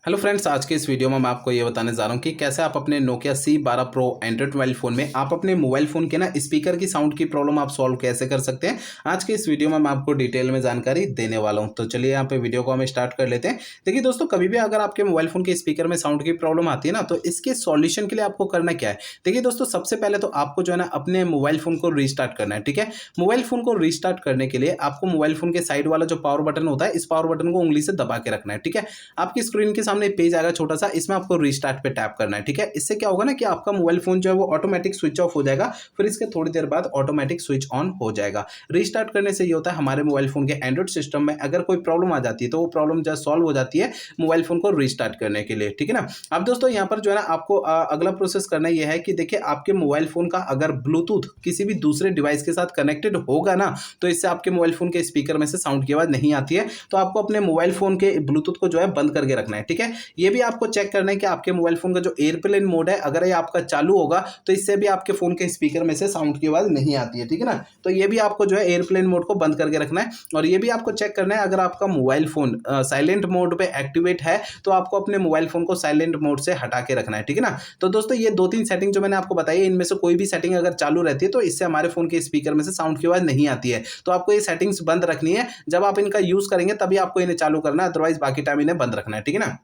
Hello friends, आज के इस वीडियो में मैं आपको ये बताने जा रहा हूँ कि कैसे आप अपने Nokia C12 pro Android mobile phone में आप अपने मोबाइल फ़ोन के ना स्पीकर की साउंड की प्रॉब्लम आप सॉल्व कैसे कर सकते हैं। आज के इस वीडियो में मैं आपको डिटेल में जानकारी देने वाला हूँ। तो चलिए यहाँ पे वीडियो को हम स्टार्ट कर लेते हैं। देखिए दोस्तों, कभी भी अगर आपके मोबाइल फ़ोन के स्पीकर में साउंड की प्रॉब्लम आती है ना, तो इसके सॉल्यूशन के लिए आपको करना क्या है। देखिए दोस्तों, सबसे पहले तो आपको जो है ना अपने मोबाइल फ़ोन को रीस्टार्ट करना है। ठीक है, मोबाइल फ़ोन को रीस्टार्ट करने के लिए आपको मोबाइल फ़ोन के साइड वाला जो पावर बटन होता है, इस पावर बटन को उंगली से दबा के रखना है। ठीक है, आपकी स्क्रीन के सामने पेज आएगा छोटा सा, इसमें आपको रीस्टार्ट पे टैप करना है। ठीक है, इससे क्या होगा ना कि आपका मोबाइल फोन जो है वो ऑटोमेटिक स्विच ऑफ हो जाएगा, फिर इसके थोड़ी देर बाद ऑटोमेटिक स्विच ऑन हो जाएगा। रीस्टार्ट करने से ये होता है, हमारे मोबाइल फोन के एंड्रॉइड सिस्टम में अगर कोई प्रॉब्लम आ जाती है तो वो प्रॉब्लम जो सॉल्व हो जाती है मोबाइल फोन को रीस्टार्ट करने के लिए। ठीक है ना। अब दोस्तों यहाँ पर जो है ना आपको अगला प्रोसेस करना ये है कि देखिए, आपके मोबाइल फोन का अगर ब्लूटूथ किसी भी दूसरे डिवाइस के साथ कनेक्टेड होगा ना, तो इससे आपके मोबाइल फोन के स्पीकर में से साउंड की आवाज नहीं आती है। तो आपको अपने मोबाइल फोन के ब्लूटूथ को जो है बंद करके रखना है। ठीक है, ये भी आपको चेक करना है कि आपके मोबाइल फोन का जो एयरप्लेन मोड है, अगर ये आपका चालू होगा तो इससे भी आपके फोन के स्पीकर में से साउंड की आवाज नहीं आती है। ठीक है ना, तो ये भी आपको जो है एयरप्लेन मोड को बंद करके रखना है। और ये भी आपको चेक करना है, अगर आपका मोबाइल फोन साइलेंट मोड पे एक्टिवेट है तो आपको अपने मोबाइल फोन को साइलेंट मोड से हटा के रखना है। ठीक है ना, तो दोस्तों ये दो तीन सेटिंग जो मैंने आपको बताई है, इनमें से कोई भी सेटिंग अगर चालू रहती है तो इससे हमारे फोन के स्पीकर में से साउंड की आवाज नहीं आती है। तो आपको ये सेटिंग्स बंद रखनी है, जब आप इनका यूज करेंगे तभी आपको इन्हें चालू करना है, अदरवाइज बाकी टाइम इन्हें बंद रखना है। ठीक है ना।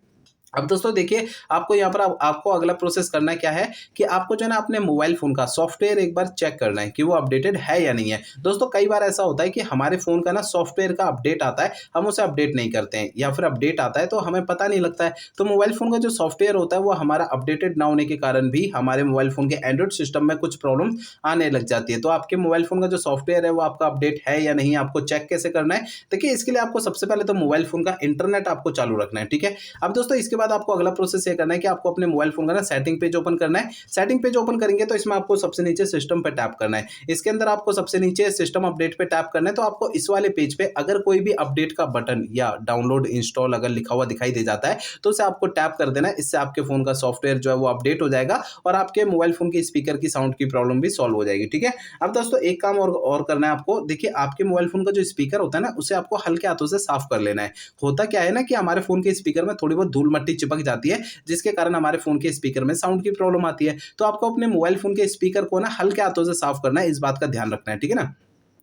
अब दोस्तों देखिए, आपको यहाँ पर आपको अगला प्रोसेस करना क्या है कि आपको जो है ना अपने मोबाइल फोन का सॉफ्टवेयर एक बार चेक करना है कि वो अपडेटेड है या नहीं है। दोस्तों कई बार ऐसा होता है कि हमारे फोन का ना सॉफ्टवेयर का अपडेट आता है, हम उसे अपडेट नहीं करते हैं, या फिर अपडेट आता है तो हमें पता नहीं लगता है। तो मोबाइल फोन का जो सॉफ्टवेयर होता है वो हमारा अपडेटेड ना होने के कारण भी हमारे मोबाइल फोन के एंड्रॉइड सिस्टम में कुछ प्रॉब्लम आने लग जाती है। तो आपके मोबाइल फोन का जो सॉफ्टवेयर है वो आपका अपडेट है या नहीं, आपको चेक कैसे करना है। देखिए, इसके लिए आपको सबसे पहले तो मोबाइल फोन का इंटरनेट आपको चालू रखना है। ठीक है, अब दोस्तों इसके बाद आपको अगला प्रोसेस ये करना है कि आपको अपने मोबाइल फोन का ना सेटिंग पेज ओपन करना है। सेटिंग पेज ओपन करेंगे तो इसमें आपको सबसे नीचे सिस्टम पे टैप करना है। इसके अंदर आपको सबसे नीचे सिस्टम अपडेट पे टैप करना है। तो आपको इस वाले पेज पे अगर कोई भी अपडेट का बटन या डाउनलोड इंस्टॉल अगर लिखा हुआ दिखाई दे जाता है तो उसे आपको टैप कर देना है। इससे आपके फोन का सॉफ्टवेयर जो है वो अपडेट हो जाएगा और आपके मोबाइल फोन की स्पीकर की साउंड की प्रॉब्लम भी सॉल्व हो जाएगी। ठीक है, अब दोस्तों एक काम और करना है आपको। देखिए, आपके मोबाइल फोन का जो स्पीकर होता है ना, उसे आपको हल्के हाथों से साफ कर लेना है। होता क्या है ना कि हमारे फोन के स्पीकर में थोड़ी बहुत धूल मट्टी चिपक जाती है, जिसके कारण हमारे फोन के स्पीकर में साउंड की प्रॉब्लम आती है। तो आपको अपने मोबाइल फोन के स्पीकर को ना हल्के हाथों से साफ करना है, इस बात का ध्यान रखना है। ठीक है ना।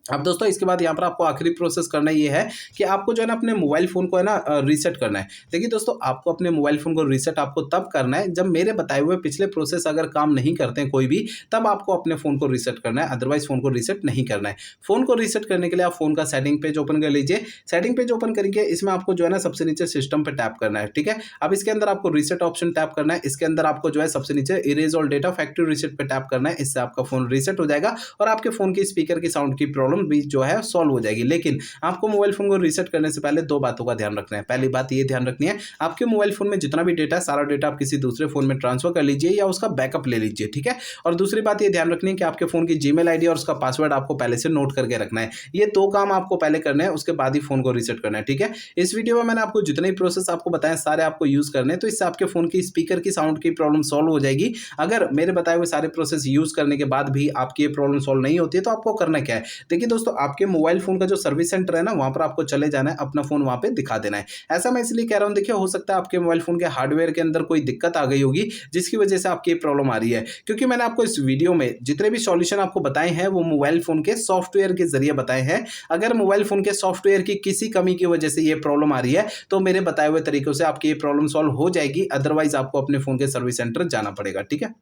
अब दोस्तों इसके बाद यहाँ पर आपको आखिरी प्रोसेस करना ये है कि आपको जो है ना अपने मोबाइल फोन को है ना रीसेट करना है। देखिए दोस्तों, आपको अपने मोबाइल फोन को रीसेट आपको तब करना है जब मेरे बताए हुए पिछले प्रोसेस अगर काम नहीं करते हैं कोई भी, तब आपको अपने फोन को रीसेट करना है, अदरवाइज फोन को रीसेट नहीं करना है। फोन को रीसेट करने के लिए आप फोन का सेटिंग पेज ओपन कर लीजिए। सेटिंग पेज ओपन करके इसमें आपको जो है ना सबसे नीचे सिस्टम पे टैप करना है। ठीक है, अब इसके अंदर आपको रीसेट ऑप्शन टैप करना है। इसके अंदर आपको जो है सबसे नीचे erase all data factory reset पे टैप करना है। इससे आपका फोन रीसेट हो जाएगा और आपके फोन की स्पीकर की साउंड की प्रॉब्लम भी जो है सॉल्व हो जाएगी। लेकिन आपको मोबाइल फोन को रीसेट करने से पहले दो बातों का ध्यान रखना है। पहली बात ये ध्यान रखनी है, आपके मोबाइल फोन में जितना भी डेटा है सारा डेटा आप किसी दूसरे फोन में ट्रांसफर कर लीजिए या उसका बैकअप ले लीजिए। ठीक है, और दूसरी बात ये ध्यान रखनी है कि आपके फोन की जीमेल आईडी और उसका पासवर्ड आपको पहले से नोट करके रखना है। ये दो काम आपको पहले करने हैं, उसके बाद ही फोन को रीसेट करना है। ठीक है, इस वीडियो में मैंने आपको जितने भी प्रोसेस आपको बताए सारे आपको यूज करने हैं, तो इससे आपके फोन की स्पीकर की साउंड की प्रॉब्लम सॉल्व हो जाएगी। अगर मेरे बताए हुए सारे प्रोसेस यूज करने के बाद भी आपकी ये प्रॉब्लम सॉल्व नहीं होती है तो आपको करना क्या है। देखिए दोस्तों, आपके मोबाइल फोन का जो सर्विस सेंटर है ना, वहां पर आपको चले जाना है, अपना फोन वहां पे दिखा देना है। ऐसा मैं इसलिए कह रहा हूं, देखिए हो सकता है आपके मोबाइल फोन के हार्डवेयर के अंदर कोई दिक्कत आ गई होगी जिसकी वजह से आपकी प्रॉब्लम आ रही है। क्योंकि मैंने आपको इस वीडियो में जितने भी सॉल्यूशन आपको बताए हैं वो मोबाइल फोन के सॉफ्टवेयर के जरिए बताए हैं। अगर मोबाइल फोन के सॉफ्टवेयर की किसी कमी की वजह से ये प्रॉब्लम आ रही है तो मेरे बताए हुए तरीकों से आपकी ये प्रॉब्लम सॉल्व हो जाएगी, अदरवाइज आपको अपने फोन के सर्विस सेंटर जाना पड़ेगा। ठीक है।